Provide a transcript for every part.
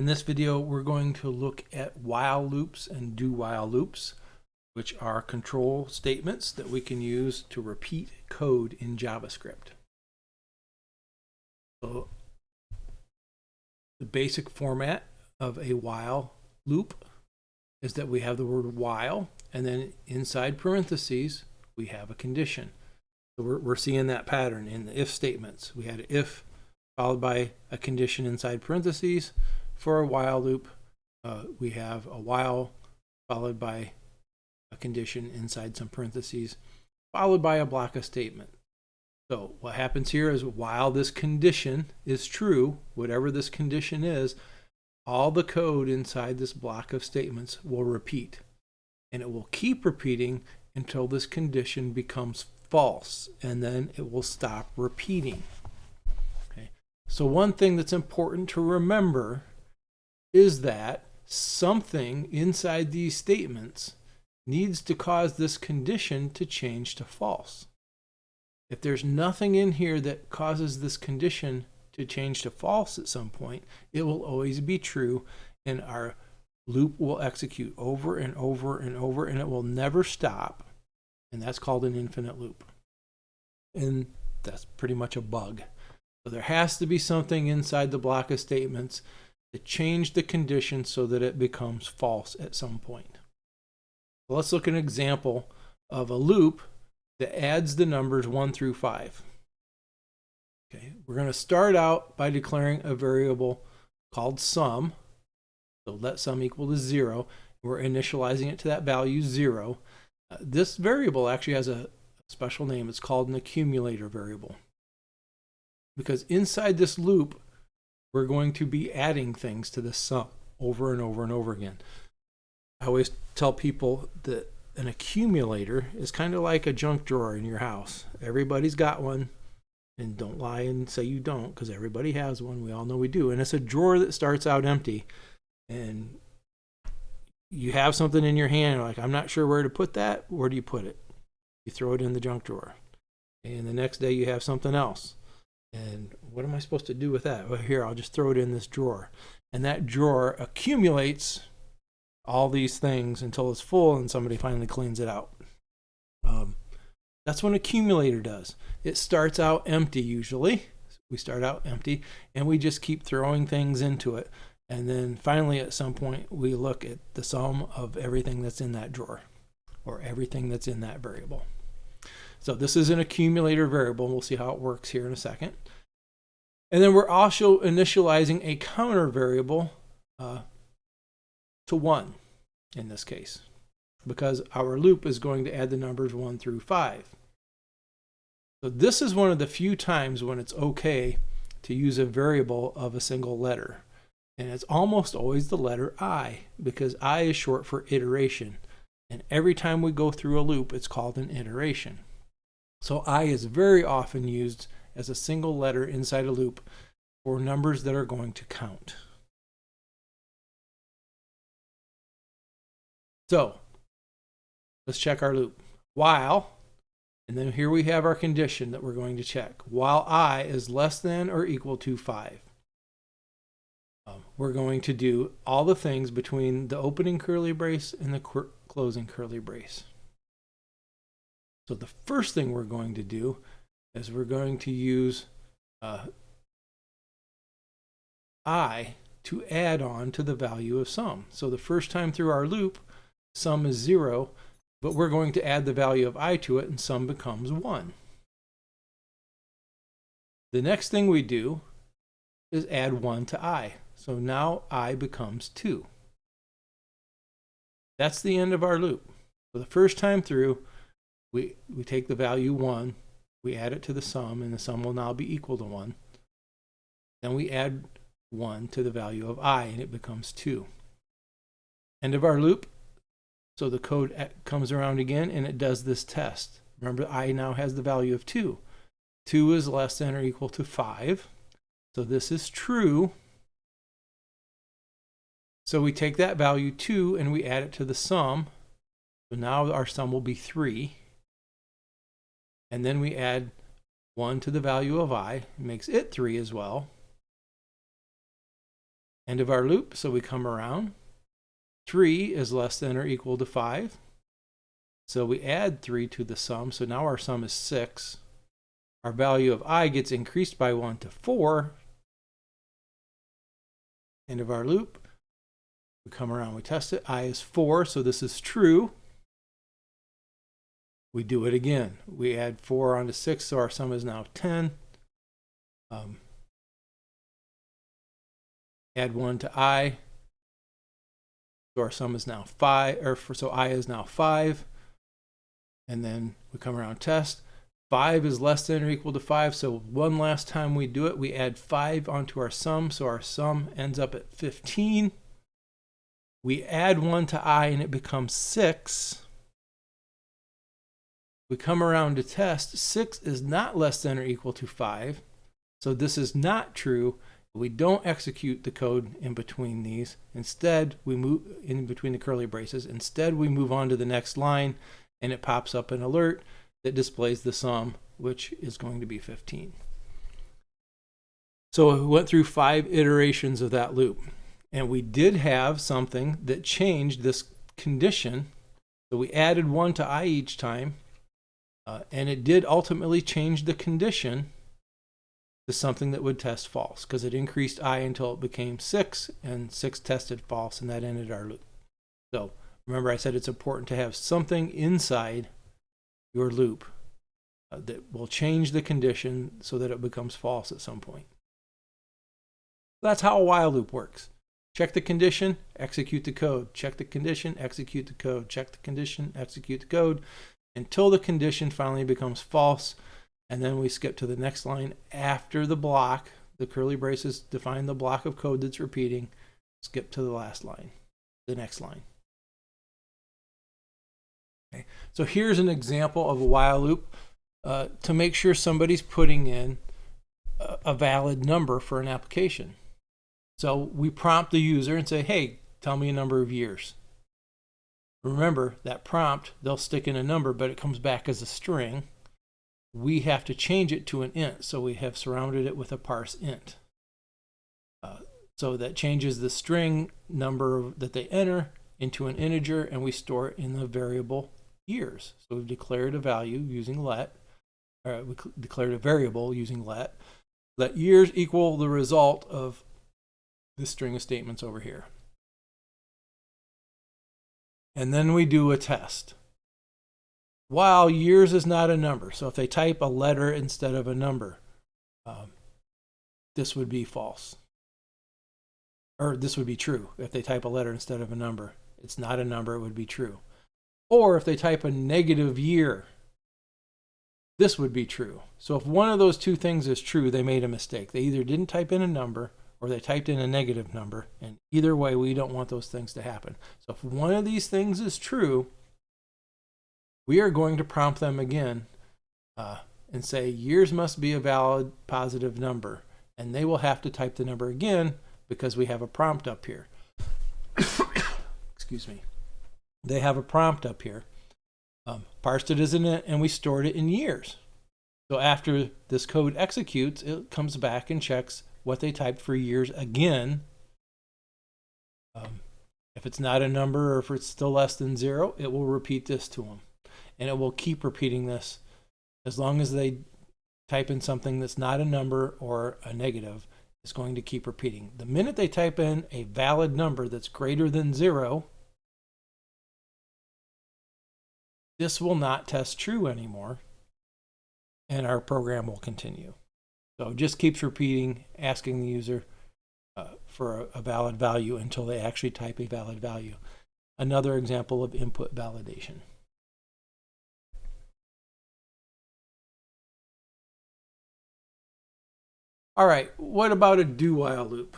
In this video, we're going to look at while loops and do while loops, which are control statements that we can use to repeat code in JavaScript. So the basic format of a while loop is that we have the word while, and then inside parentheses, we have a condition. So we're seeing that pattern in the if statements. We had if followed by a condition inside parentheses. For a while loop, we have a while followed by a condition inside some parentheses, followed by a block of statement. So what happens here is while this condition is true, whatever this condition is, all the code inside this block of statements will repeat. And it will keep repeating until this condition becomes false, and then it will stop repeating. Okay. So one thing that's important to remember is that something inside these statements needs to cause this condition to change to false. If there's nothing in here that causes this condition to change to false at some point, it will always be true, and our loop will execute over and over and over, and it will never stop. And that's called an infinite loop. And that's pretty much a bug. So there has to be something inside the block of statements to change the condition so that it becomes false at some point. So let's look at an example of a loop that adds the numbers 1 through 5. Okay, we're going to start out by declaring a variable called sum. So let sum equal to 0. We're initializing it to that value 0. This variable actually has a special name. It's called an accumulator variable. Because inside this loop, we're going to be adding things to the sum over and over and over again. I always tell people that an accumulator is kind of like a junk drawer in your house. Everybody's got one, and don't lie and say you don't, because everybody has one. We all know we do. And it's a drawer that starts out empty, and you have something in your hand, you're like, I'm not sure where to put that. Where do you put it? You throw it in the junk drawer. And the next day you have something else. And what am I supposed to do with that? Well, here, I'll just throw it in this drawer. And that drawer accumulates all these things until it's full and somebody finally cleans it out. That's what an accumulator does. It starts out empty usually. We start out empty and we just keep throwing things into it. And then finally at some point we look at the sum of everything that's in that drawer or everything that's in that variable. So this is an accumulator variable, and we'll see how it works here in a second. And then we're also initializing a counter variable to 1 in this case, because our loop is going to add the numbers 1 through 5. So this is one of the few times when it's okay to use a variable of a single letter. And it's almost always the letter I, because I is short for iteration. And every time we go through a loop, it's called an iteration. So I is very often used as a single letter inside a loop for numbers that are going to count. So let's check our loop. While, and then here we have our condition that we're going to check. While I is less than or equal to 5. We're going to do all the things between the opening curly brace and the closing curly brace. So the first thing we're going to do is we're going to use I to add on to the value of sum. So the first time through our loop, sum is 0, but we're going to add the value of I to it, and sum becomes 1. The next thing we do is add 1 to I. So now I becomes 2. That's the end of our loop. So the first time through, we take the value 1, we add it to the sum, and the sum will now be equal to 1. Then we add 1 to the value of I, and it becomes 2. End of our loop. So the code comes around again, and it does this test. Remember, I now has the value of 2. 2 is less than or equal to 5. So this is true. So we take that value 2, and we add it to the sum. So now our sum will be 3. And then we add 1 to the value of I. It makes it 3 as well. End of our loop, so we come around. 3 is less than or equal to 5. So we add 3 to the sum, so now our sum is 6. Our value of I gets increased by 1 to 4. End of our loop. We come around, we test it. I is 4, so this is true. We do it again. We add 4 onto 6, so our sum is now 10. Add 1 to I, so our sum is now 5, so I is now 5. And then we come around, test. 5 is less than or equal to 5, so one last time we do it, we add 5 onto our sum, so our sum ends up at 15. We add 1 to I, and it becomes 6. We come around to test. 6 is not less than or equal to 5, so this is not true. We don't execute the code in between these. Instead, we move in between the curly braces. Instead, we move on to the next line, and it pops up an alert that displays the sum, which is going to be 15. So we went through 5 iterations of that loop, and we did have something that changed this condition. So we added 1 to I each time, and it did ultimately change the condition to something that would test false, because it increased I until it became 6, and 6 tested false, and that ended our loop. So remember, I said it's important to have something inside your loop that will change the condition so that it becomes false at some point. That's how a while loop works. Check the condition, execute the code. Check the condition, execute the code. Check the condition, execute the code, until the condition finally becomes false. And then we skip to the next line after the block. The curly braces define the block of code that's repeating. Skip to the last line, the next line. Okay. So here's an example of a while loop to make sure somebody's putting in a valid number for an application. So we prompt the user and say, hey, tell me a number of years. Remember, that prompt, they'll stick in a number, but it comes back as a string. We have to change it to an int, so we have surrounded it with a parse int. So that changes the string number that they enter into an integer, and we store it in the variable years. So we've declared a value using let, we declared a variable using let. Let years equal the result of this string of statements over here. And then we do a test. While years is not a number, so if they type a letter instead of a number, this would be false. Or this would be true. If they type a letter instead of a number, it's not a number, it would be true. Or if they type a negative year, this would be true. So if one of those two things is true, they made a mistake. They either didn't type in a number or they typed in a negative number. And either way, we don't want those things to happen. So if one of these things is true, we are going to prompt them again and say years must be a valid positive number. And they will have to type the number again because we have a prompt up here. Excuse me. They have a prompt up here. Parsed it as an int, and we stored it in years. So after this code executes, it comes back and checks what they typed for years again. If it's not a number or if it's still less than 0, it will repeat this to them. And it will keep repeating this as long as they type in something that's not a number or a negative. It's going to keep repeating. The minute they type in a valid number that's greater than 0, this will not test true anymore, and our program will continue. So it just keeps repeating, asking the user for a valid value until they actually type a valid value. Another example of input validation. All right, what about a do while loop?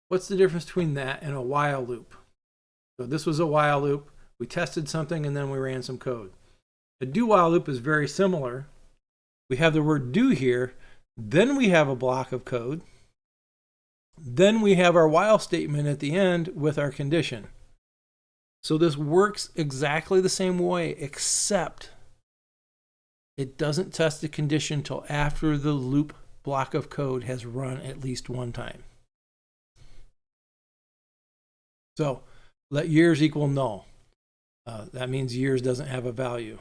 What's the difference between that and a while loop? So this was a while loop. We tested something and then we ran some code. A do while loop is very similar. We have the word do here, then we have a block of code, then we have our while statement at the end with our condition. So this works exactly the same way, except it doesn't test the condition till after the loop block of code has run at least one time. So let years equal null. That means years doesn't have a value.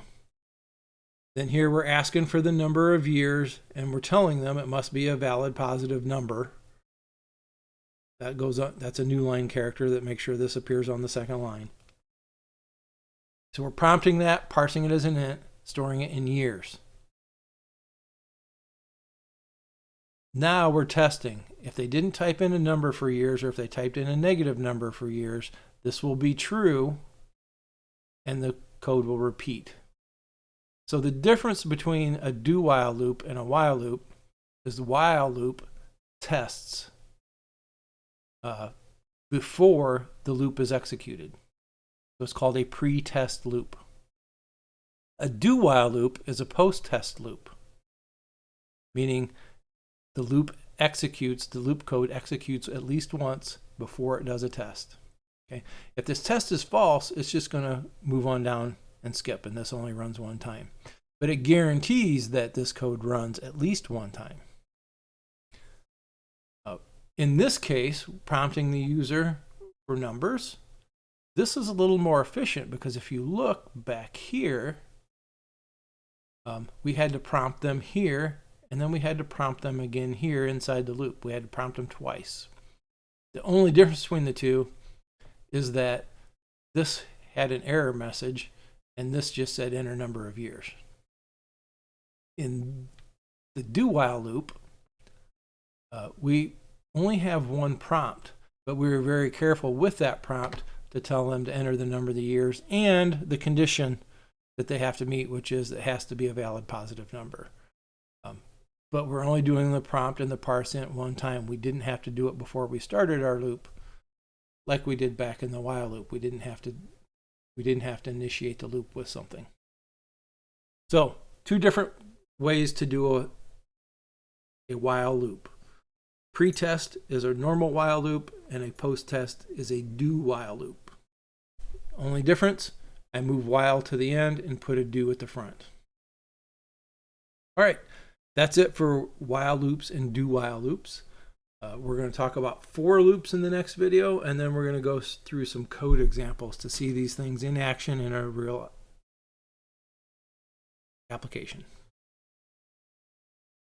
Then here we're asking for the number of years, and we're telling them it must be a valid positive number. That goes on, that's a new line character that makes sure this appears on the second line. So we're prompting that, parsing it as an int, storing it in years. Now we're testing. If they didn't type in a number for years, or if they typed in a negative number for years, this will be true, and the code will repeat. So the difference between a do-while loop and a while loop is the while loop tests before the loop is executed. So it's called a pre-test loop. A do-while loop is a post-test loop, meaning the loop code executes at least once before it does a test. Okay? If this test is false, it's just going to move on down and skip, and this only runs one time. But it guarantees that this code runs at least one time. In this case, prompting the user for numbers, this is a little more efficient because if you look back here, we had to prompt them here, and then we had to prompt them again here inside the loop. We had to prompt them twice. The only difference between the two is that this had an error message, and this just said enter number of years. In the do-while loop, we only have one prompt, but we were very careful with that prompt to tell them to enter the number of the years and the condition that they have to meet, which is it has to be a valid positive number. But we're only doing the prompt and the parse int one time. We didn't have to do it before we started our loop like we did back in the while loop. We didn't have to initiate the loop with something. So two different ways to do a while loop. Pre-test is a normal while loop, and a post-test is a do-while loop. Only difference, I move while to the end and put a do at the front. All right, that's it for while loops and do-while loops. We're going to talk about for loops in the next video, and then we're going to go through some code examples to see these things in action in a real application.